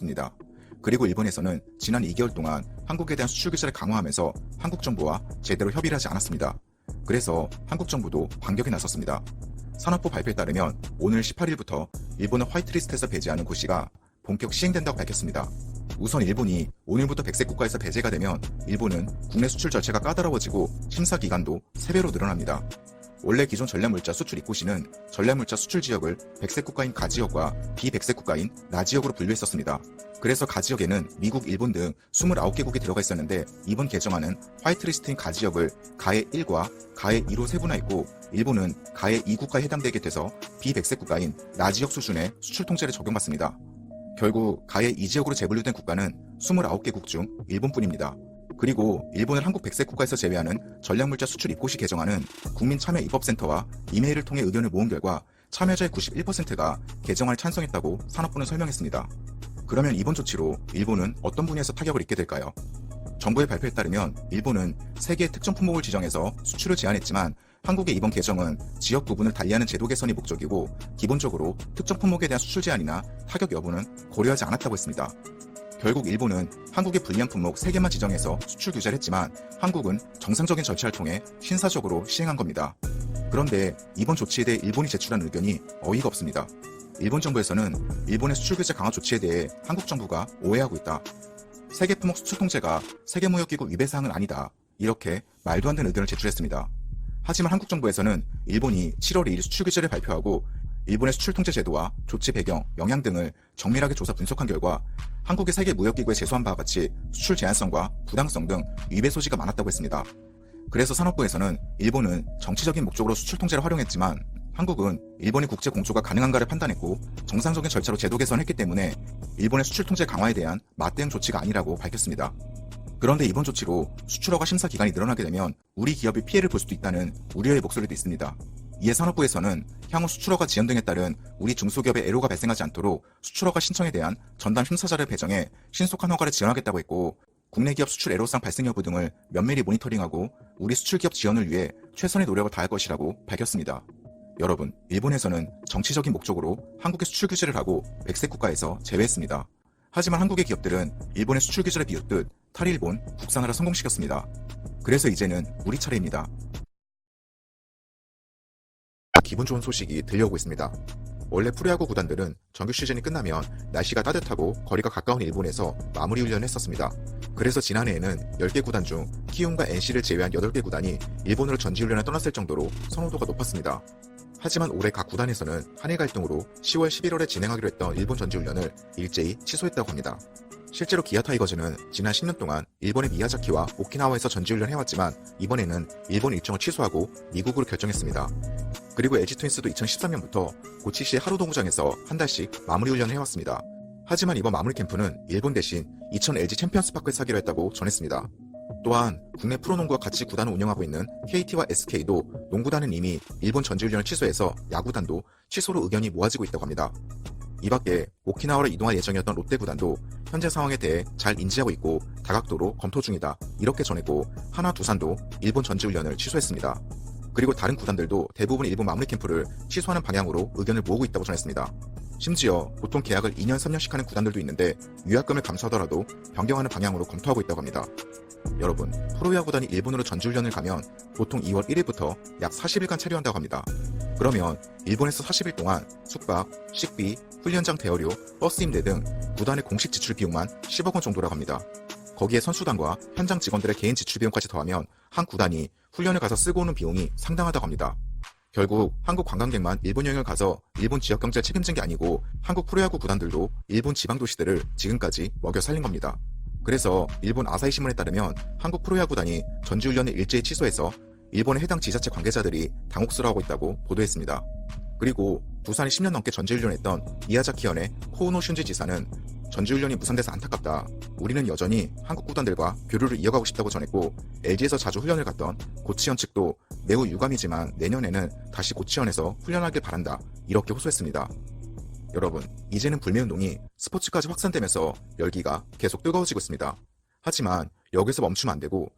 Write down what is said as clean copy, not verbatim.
했습니다. 그리고 일본에서는 지난 2개월 동안 한국에 대한 수출 규제를 강화하면서 한국 정부와 제대로 협의를 하지 않았습니다. 그래서 한국 정부도 반격에 나섰습니다. 산업부 발표에 따르면 오늘 18일부터 일본을 화이트리스트에서 배제하는 고시가 본격 시행된다고 밝혔습니다. 우선 일본이 오늘부터 백색 국가에서 배제가 되면 일본은 국내 수출 절차가 까다로워지고 심사 기간도 3배로 늘어납니다. 원래 기존 전략물자 수출 입고시는 전략물자 수출 지역을 백색 국가인 가지역과 비백색 국가인 나지역으로 분류했었습니다. 그래서 가지역에는 미국, 일본 등 29개국이 들어가 있었는데 이번 개정안은 화이트리스트인 가지역을 가해 1과 가해 2로 세분화했고 일본은 가해 2국가에 해당되게 돼서 비백색 국가인 나지역 수준의 수출 통제를 적용받습니다. 결국 가해 2지역으로 재분류된 국가는 29개국 중 일본뿐입니다. 그리고 일본을 한국 백색 국가에서 제외하는 전략물자 수출 입고시 개정안은 국민참여입법센터와 이메일을 통해 의견을 모은 결과 참여자의 91%가 개정안을 찬성했다고 산업부는 설명했습니다. 그러면 이번 조치로 일본은 어떤 분야에서 타격을 입게 될까요? 정부의 발표에 따르면 일본은 3개의 특정 품목을 지정해서 수출을 제한했지만 한국의 이번 개정은 지역 부분을 달리하는 제도 개선이 목적이고 기본적으로 특정 품목에 대한 수출 제한이나 타격 여부는 고려하지 않았다고 했습니다. 결국 일본은 한국의 불리한 품목 3개만 지정해서 수출 규제를 했지만 한국은 정상적인 절차를 통해 신사적으로 시행한 겁니다. 그런데 이번 조치에 대해 일본이 제출한 의견이 어이가 없습니다. 일본 정부에서는 일본의 수출 규제 강화 조치에 대해 한국 정부가 오해하고 있다. 세계 품목 수출 통제가 세계무역기구 위배 사항은 아니다. 이렇게 말도 안 되는 의견을 제출했습니다. 하지만 한국 정부에서는 일본이 7월 2일 수출 규제를 발표하고 일본의 수출 통제 제도와 조치 배경, 영향 등을 정밀하게 조사 분석한 결과 한국의 세계무역기구에 제소한 바와 같이 수출 제한성과 부당성 등 위배 소지가 많았다고 했습니다. 그래서 산업부에서는 일본은 정치적인 목적으로 수출 통제를 활용했지만 한국은 일본의 국제 공조가 가능한가를 판단했고 정상적인 절차로 제도 개선했기 때문에 일본의 수출 통제 강화에 대한 맞대응 조치가 아니라고 밝혔습니다. 그런데 이번 조치로 수출허가 심사 기간이 늘어나게 되면 우리 기업이 피해를 볼 수도 있다는 우려의 목소리도 있습니다. 이에 산업부에서는 향후 수출허가 지연 등에 따른 우리 중소기업의 애로가 발생하지 않도록 수출허가 신청에 대한 전담 심사자를 배정해 신속한 허가를 지원하겠다고 했고 국내 기업 수출 애로사항 발생 여부 등을 면밀히 모니터링하고 우리 수출 기업 지원을 위해 최선의 노력을 다할 것이라고 밝혔습니다. 여러분, 일본에서는 정치적인 목적으로 한국의 수출 규제를 하고 백색 국가에서 제외했습니다. 하지만 한국의 기업들은 일본의 수출 규제를 비웃듯 탈일본, 국산화를 성공시켰습니다. 그래서 이제는 우리 차례입니다. 기분 좋은 소식이 들려오고 있습니다. 원래 프로야구 구단들은 정규 시즌이 끝나면 날씨가 따뜻하고 거리가 가까운 일본에서 마무리 훈련을 했었습니다. 그래서 지난해에는 10개 구단 중 키움과 NC를 제외한 8개 구단이 일본으로 전지훈련을 떠났을 정도로 선호도가 높았습니다. 하지만 올해 각 구단에서는 한일 갈등으로 10월 11월에 진행하기로 했던 일본 전지훈련을 일제히 취소했다고 합니다. 실제로 기아 타이거즈는 지난 10년 동안 일본의 미야자키와 오키나와에서 전지훈련을 해왔지만 이번에는 일본 일정을 취소하고 미국으로 결정했습니다. 그리고 LG 트윈스도 2013년부터 고치시의 하루동구장에서 한 달씩 마무리 훈련을 해왔습니다. 하지만 이번 마무리 캠프는 일본 대신 이천 LG 챔피언스파크에서 하기로 했다고 전했습니다. 또한 국내 프로농구와 같이 구단을 운영하고 있는 KT와 SK도 농구단은 이미 일본 전지훈련을 취소해서 야구단도 취소로 의견이 모아지고 있다고 합니다. 이 밖에 오키나와로 이동할 예정이었던 롯데 구단도 현재 상황에 대해 잘 인지하고 있고 다각도로 검토 중이다 이렇게 전했고 하나 두산도 일본 전지훈련을 취소했습니다. 그리고 다른 구단들도 대부분 일본 마무리 캠프를 취소하는 방향으로 의견을 모으고 있다고 전했습니다. 심지어 보통 계약을 2년 3년씩 하는 구단들도 있는데 위약금을 감수하더라도 변경하는 방향으로 검토하고 있다고 합니다. 여러분, 프로야구단이 일본으로 전지훈련을 가면 보통 2월 1일부터 약 40일간 체류한다고 합니다. 그러면 일본에서 40일 동안 숙박, 식비, 훈련장 대여료, 버스 임대 등 구단의 공식 지출 비용만 10억 원 정도라고 합니다. 거기에 선수단과 현장 직원들의 개인 지출 비용까지 더하면 한 구단이 훈련을 가서 쓰고 오는 비용이 상당하다고 합니다. 결국 한국 관광객만 일본 여행을 가서 일본 지역 경제를 책임진 게 아니고 한국 프로야구 구단들도 일본 지방 도시들을 지금까지 먹여 살린 겁니다. 그래서 일본 아사히 신문에 따르면 한국 프로야구단이 전지훈련을 일제히 취소해서 일본의 해당 지자체 관계자들이 당혹스러워하고 있다고 보도했습니다. 그리고 부산이 10년 넘게 전지훈련했던 미야자키현의 코우노 슌지 지사는 전지훈련이 무산돼서 안타깝다. 우리는 여전히 한국 구단들과 교류를 이어가고 싶다고 전했고 LG에서 자주 훈련을 갔던 고치현 측도 매우 유감이지만 내년에는 다시 고치현에서 훈련하길 바란다. 이렇게 호소했습니다. 여러분, 이제는 불매운동이 스포츠까지 확산되면서 열기가 계속 뜨거워지고 있습니다. 하지만 여기서 멈추면 안 되고